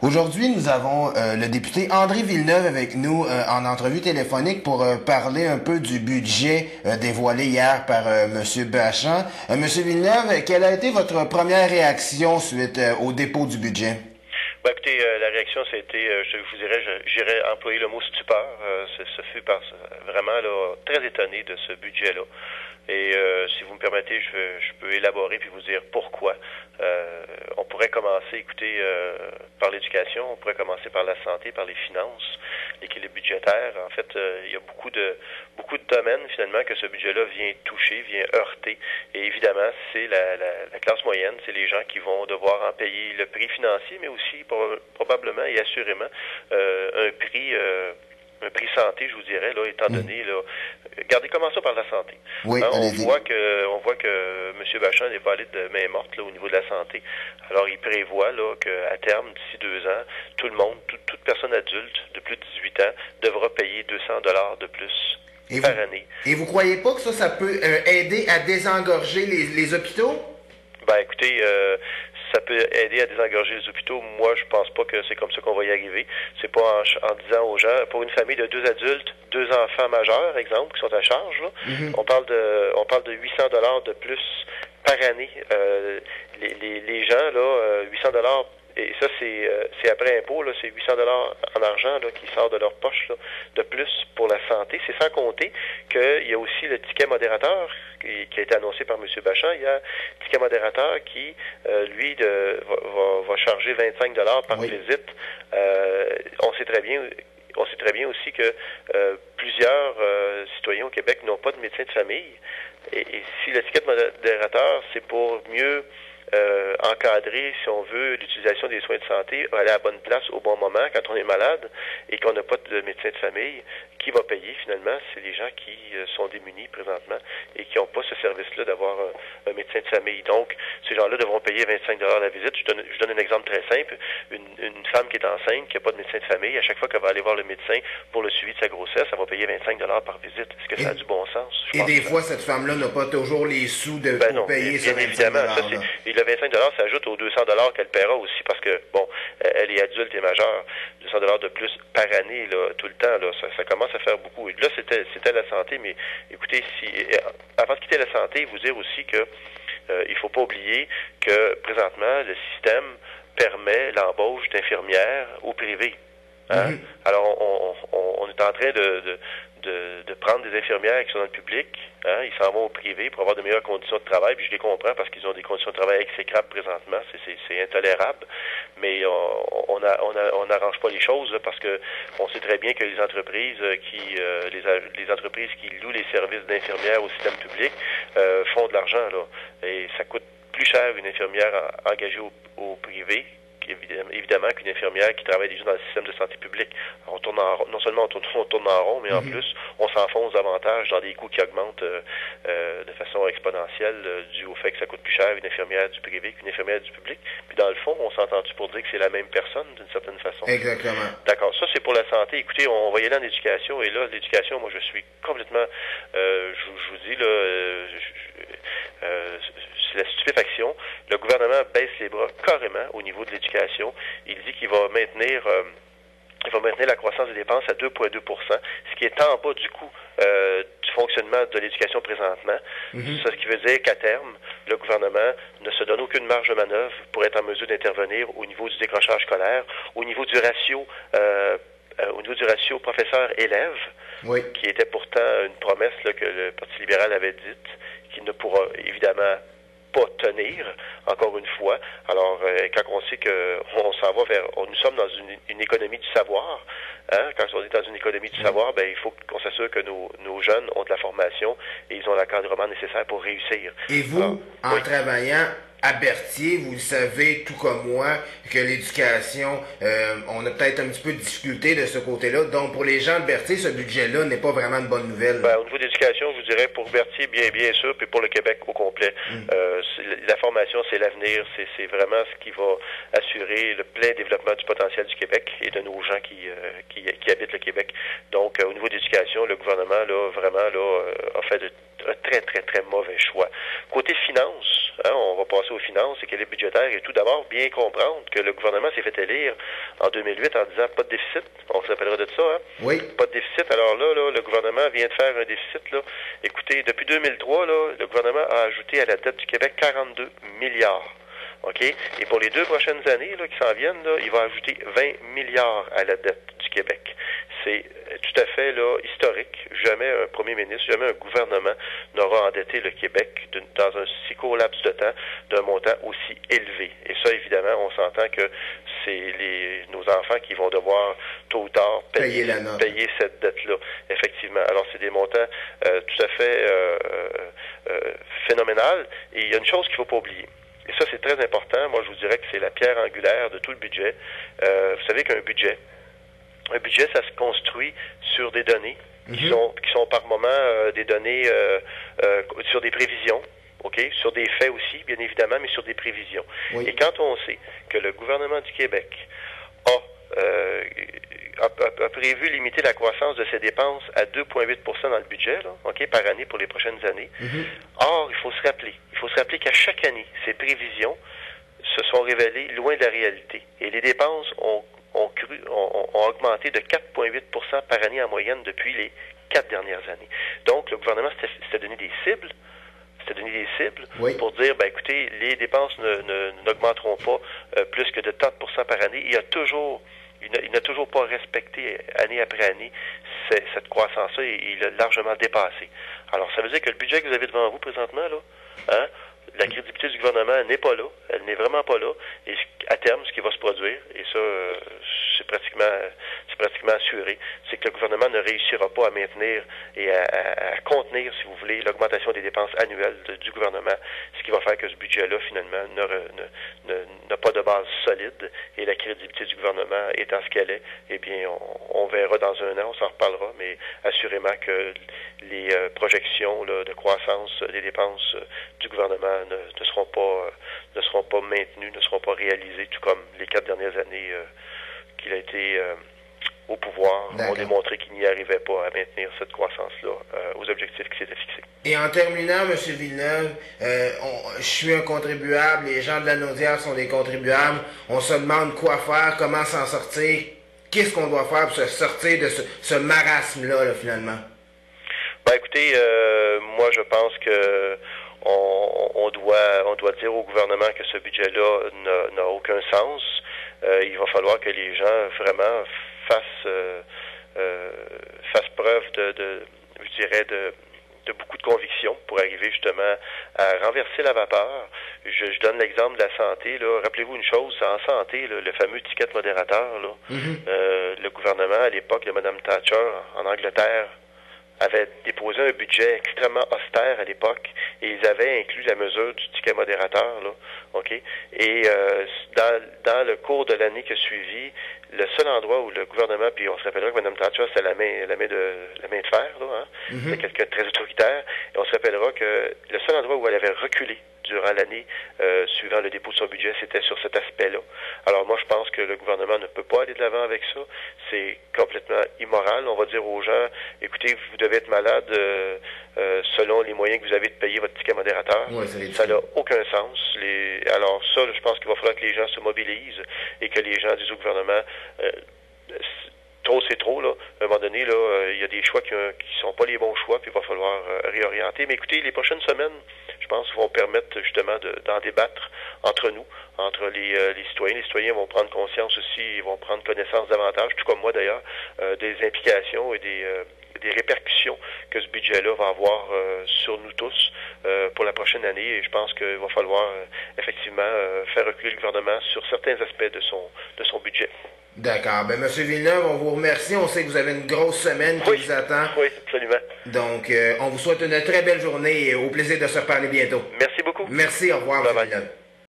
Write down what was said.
Aujourd'hui, nous avons le député André Villeneuve avec nous en entrevue téléphonique pour parler un peu du budget dévoilé hier par Monsieur Bachand. Monsieur Villeneuve, quelle a été votre première réaction suite au dépôt du budget? Ben, écoutez, la réaction, c'était, je vous dirais, j'irais employer le mot stupeur. Ce fut vraiment là, très étonné de ce budget-là. Et si vous me permettez, je peux élaborer puis vous dire pourquoi. On pourrait commencer, écoutez, par l'éducation, on pourrait commencer par la santé, par les finances, l'équilibre budgétaire. En fait, il y a beaucoup de domaines finalement que ce budget-là vient toucher, vient heurter. Et évidemment, c'est la classe moyenne, c'est les gens qui vont devoir en payer le prix financier, mais aussi probablement et assurément un prix santé, je vous dirais, là, étant donné, là, regardez, commençons par la santé. Oui, on voit que M. Bachand n'est pas allé de main morte là, au niveau de la santé. Alors, il prévoit là qu'à terme, d'ici 2 ans, tout le monde, toute personne adulte de plus de 18 ans devra payer 200 $ de plus par année. Et vous croyez pas que ça peut aider à désengorger les hôpitaux? Ben, écoutez, ça peut aider à désengorger les hôpitaux. Moi, je pense pas que c'est comme ça qu'on va y arriver. C'est pas en disant aux gens, pour une famille de 2 adultes, 2 enfants majeurs, exemple, qui sont à charge, là, on parle de 800 $ de plus par année. Les gens, là, 800 $, et ça, c'est après impôt, là, c'est 800 $ en argent là, qui sort de leur poche là, de plus pour la santé. C'est sans compter qu'il y a aussi le ticket modérateur qui a été annoncé par M. Bachand. Il y a un ticket modérateur qui, lui, va charger 25 $ par visite. On sait très bien aussi que plusieurs citoyens au Québec n'ont pas de médecin de famille. Et si le ticket modérateur, c'est pour mieux encadrer, si on veut, l'utilisation des soins de santé, aller à la bonne place au bon moment quand on est malade et qu'on n'a pas de médecin de famille, qui va payer finalement? C'est les gens qui sont démunis présentement et qui n'ont pas ce service-là d'avoir un médecin de famille. Donc, ces gens-là devront payer 25 $ la visite. Je donne un exemple très simple. Une femme qui est enceinte, qui n'a pas de médecin de famille, à chaque fois qu'elle va aller voir le médecin pour le suivi de sa grossesse, elle va payer 25 $ par visite. Est-ce que ça a du bon sens? Et des fois, cette femme-là n'a pas toujours les sous pour payer ce 25 $. Et le 25 $ s'ajoute aux 200 $ qu'elle paiera aussi parce que, bon, elle est adulte et majeure. 200 $ de plus par année, là, tout le temps, là, ça commence à faire beaucoup. Et là, c'était la santé, mais écoutez, avant de quitter la santé, vous dire aussi que il faut pas oublier que présentement, le système permet l'embauche d'infirmières au privé. Hein? Alors, on est en train de prendre des infirmières qui sont dans le public, hein, ils s'en vont au privé pour avoir de meilleures conditions de travail, puis je les comprends parce qu'ils ont des conditions de travail exécrables présentement, c'est intolérable, mais on n'arrange pas les choses là, parce que on sait très bien que les entreprises les entreprises qui louent les services d'infirmières au système public font de l'argent là, et ça coûte plus cher une infirmière engagée au privé évidemment qu'une infirmière qui travaille déjà dans le système de santé publique. Alors, on tourne non seulement on tourne en rond, mais en plus, on s'enfonce davantage dans des coûts qui augmentent de façon exponentielle dû au fait que ça coûte plus cher une infirmière du privé qu'une infirmière du public. Puis dans le fond, on s'entend-tu pour dire que c'est la même personne d'une certaine façon? Exactement. D'accord. Ça, c'est pour la santé. Écoutez, on va y aller en éducation. Et là, l'éducation, moi, je suis complètement... je vous dis, là... c'est la stupéfaction. Le gouvernement baisse les bras carrément au niveau de l'éducation. Il dit qu'il va maintenir la croissance des dépenses à 2,2 %, ce qui est en bas du coût du fonctionnement de l'éducation présentement. Ce qui veut dire qu'à terme, le gouvernement ne se donne aucune marge de manœuvre pour être en mesure d'intervenir au niveau du décrochage scolaire, au niveau du ratio professeur-élève, qui était pourtant une promesse là, que le Parti libéral avait dite, qu'il ne pourra évidemment pas tenir, encore une fois. Alors, quand on sait qu'on s'en va nous sommes dans une économie du savoir, hein? Quand on est dans une économie du savoir, ben il faut qu'on s'assure que nos jeunes ont de la formation et ils ont l'encadrement nécessaire pour réussir. Et vous, en travaillant à Berthier, vous le savez, tout comme moi, que l'éducation, on a peut-être un petit peu de difficulté de ce côté-là. Donc, pour les gens de Berthier, ce budget-là n'est pas vraiment une bonne nouvelle. Ben, au niveau de l'éducation, je vous dirais, pour Berthier, bien sûr, puis pour le Québec au complet. La formation, c'est l'avenir. C'est vraiment ce qui va assurer le plein développement du potentiel du Québec et de nos gens qui habitent le Québec. Donc, au niveau de l'éducation, le gouvernement, là, vraiment, là, a fait un très, très, très mauvais choix. Côté finances, hein, on va passer aux finances, l'équilibre budgétaire est tout d'abord bien bien comprendre que le gouvernement s'est fait élire en 2008 en disant pas de déficit. On se rappellera de ça, hein? Oui. Pas de déficit. Alors là, le gouvernement vient de faire un déficit, là. Écoutez, depuis 2003, là, le gouvernement a ajouté à la dette du Québec 42 milliards. OK? Et pour les 2 prochaines années là, qui s'en viennent, là, il va ajouter 20 milliards à la dette du Québec. C'est tout à fait là, historique. Jamais un premier ministre, jamais un gouvernement n'aura endetté le Québec dans un si court laps de temps d'un montant aussi élevé. Et ça, évidemment, on s'entend que c'est nos enfants qui vont devoir, tôt ou tard, payer cette dette-là. Effectivement. Alors, c'est des montants tout à fait phénoménales. Et il y a une chose qu'il ne faut pas oublier. Et ça, c'est très important. Moi, je vous dirais que c'est la pierre angulaire de tout le budget. Vous savez qu'un budget, ça se construit sur des données qui sont par moment des données sur des prévisions, OK, sur des faits aussi, bien évidemment, mais sur des prévisions. Oui. Et quand on sait que le gouvernement du Québec a prévu limiter la croissance de ses dépenses à 2,8 dans le budget, là, OK, par année pour les prochaines années. Or, il faut se rappeler qu'à chaque année, ces prévisions se sont révélées loin de la réalité. Et les dépenses ont augmenté de 4,8 par année en moyenne depuis les 4 dernières années. Donc, le gouvernement s'était donné des cibles. Oui. Pour dire, ben écoutez, les dépenses n'augmenteront pas plus que de 30% par année. Il n'a toujours pas respecté année après année cette croissance-là et il l'a largement dépassé. Alors, ça veut dire que le budget que vous avez devant vous présentement, là, hein, la crédibilité du gouvernement n'est pas là. Elle n'est vraiment pas là. Et à terme, ce qui va se produire, et ça, c'est pratiquement assuré, c'est que le gouvernement ne réussira pas à maintenir et à contenir, si vous voulez, l'augmentation des dépenses annuelles du gouvernement, ce qui va faire que ce budget-là, finalement, n'a pas de base solide. Et la crédibilité du gouvernement étant ce qu'elle est, eh bien, on verra dans un an, on s'en reparlera, mais assurément que les projections là, de croissance des dépenses du gouvernement ne seront pas maintenues, ne seront pas réalisées, tout comme les 4 dernières années qu'il a été au pouvoir ont démontré qu'il n'y arrivait pas à maintenir cette croissance-là aux objectifs qui s'étaient fixés. Et en terminant, M. Villeneuve, je suis un contribuable, les gens de la Naudière sont des contribuables, on se demande quoi faire, comment s'en sortir, qu'est-ce qu'on doit faire pour se sortir de ce marasme-là, là, finalement? Ben écoutez, moi je pense que on doit dire au gouvernement que ce budget-là n'a aucun sens. Il va falloir que les gens vraiment fassent preuve de beaucoup de conviction pour arriver justement à renverser la vapeur. Je donne l'exemple de la santé. Là. Rappelez-vous une chose, en santé, là, le fameux ticket modérateur, là, le gouvernement à l'époque de Mme Thatcher en Angleterre avait déposé un budget extrêmement austère à l'époque et ils avaient inclus la mesure du ticket modérateur, là, OK? Et dans le cours de l'année qui a suivi, le seul endroit où le gouvernement, puis on se rappellera que Mme Thatcher, c'est la main de fer, là, hein? C'est quelqu'un de très autoritaire, et on se rappellera que le seul endroit où elle avait reculé durant l'année suivant le dépôt de son budget, c'était sur cet aspect-là. Alors moi, je pense que le gouvernement ne peut pas aller de l'avant avec ça. C'est complètement immoral. On va dire aux gens, écoutez, vous devez être malade selon les moyens que vous avez de payer votre ticket modérateur. Ouais, ça n'a aucun sens. Alors ça, je pense qu'il va falloir que les gens se mobilisent et que les gens disent au gouvernement... trop, c'est trop, là. À un moment donné, là, il y a des choix qui sont pas les bons choix, puis il va falloir réorienter. Mais écoutez, les prochaines semaines, je pense, vont permettre justement d'en débattre entre nous, entre les citoyens. Les citoyens vont prendre conscience aussi, ils vont prendre connaissance davantage, tout comme moi d'ailleurs, des implications et des répercussions que ce budget-là va avoir sur nous tous pour la prochaine année. Et je pense qu'il va falloir effectivement faire reculer le gouvernement sur certains aspects de son budget. D'accord. Ben, M. Villeneuve, on vous remercie. On sait que vous avez une grosse semaine qui vous attend. Oui, absolument. Donc, on vous souhaite une très belle journée et au plaisir de se reparler bientôt. Merci beaucoup. Merci, au revoir, M. Villeneuve.